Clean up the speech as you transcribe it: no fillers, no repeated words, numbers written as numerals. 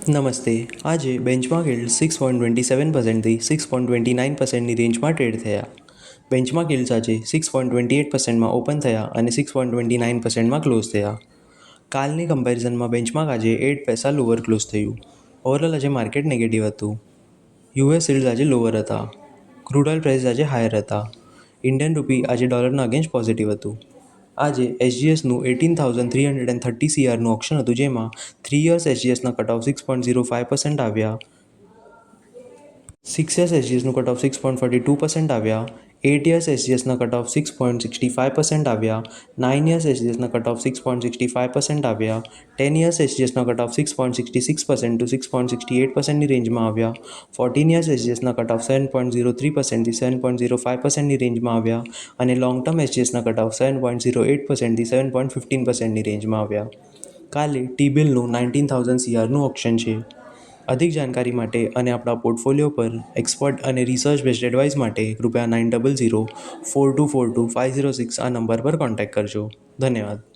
નમસ્તે. આજે benchmark yields 6.27%થી 6.29%ની રેન્જમાં ટ્રેડ થયા. બેન્ચમાર્ક yields આજે 6.28%માં ઓપન થયા અને 6.29%માં ક્લોઝ થયા. કાલની કમ્પેરિઝનમાં બેન્ચમાર્ક આજે 8 પૈસા લોઅર ક્લોઝ થયું. ઓવરઓલ આજે માર્કેટ નેગેટિવ હતું. યુએસ yields આજે લોઅર હતા. ક્રૂડ ઓઇલ પ્રાઇસ આજે હાયર હતા. ઇન્ડિયન રૂપી આજે ડોલરના અગેન્સ્ટ પોઝિટિવ હતું. આજે એસજીએસનું 18,330 CRનું ઓપ્શન હતું, જેમાં 3 યર્સ એસજીએસના કટ ઓફ 6.05% આવ્યા, 6 યર્સ એસજીએસનું કટ ઓફ 6.42% આવ્યા, 8 યર્સ એસજીએસના કટ ઓફ 6.65% આવ્યા, 9 યર્સ એસજીએસના કટ ઓફ 6.65% આવ્યા, 10 યર્સ એસજીએસના કટ ઓફ 6.66% ટુ 6.68%ની રેન્જમાં આવ્યા, 14 યર્સ એસજીએસના કટ ઓફ 7.03%થી 7.05%ની રેન્જમાં આવ્યા અને લોંગ ટર્મ એસજીએસના કટ ઓફ 7.08%થી 7.15%ની રેન્જમાં આવ્યા. કાલે ટી-બિલનું 19,000 CRનું ઓપ્શન છે. અધિક જાણકારી માટે અને આપણા પોર્ટફોલિયો પર એક્સપર્ટ અને રિસર્ચ બેસ્ડ એડવાઇસ માટે કૃપયા 9004242506 આ નંબર પર કોન્ટેક્ટ કરજો. ધન્યવાદ.